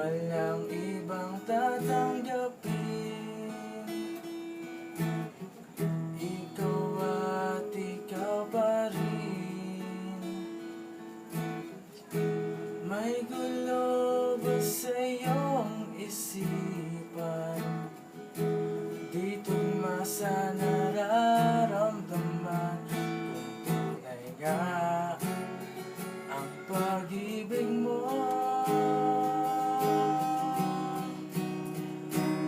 walang ibang tatanggapin. Ikaw at ikaw pa rin. May gulo ba sa iyong isipan? Dito'y masa nararamdaman kung tunay nga ang pag-ibig mo.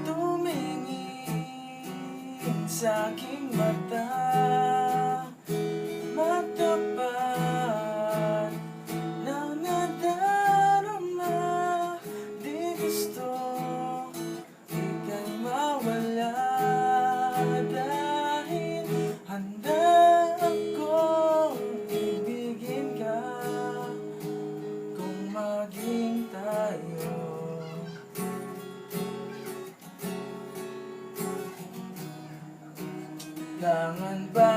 Tumingin sa aking mata, matapat na nadarama. Di gusto ika'y mawala, dahil handa akong ibigin ka kung maging tayo. Kailangan ba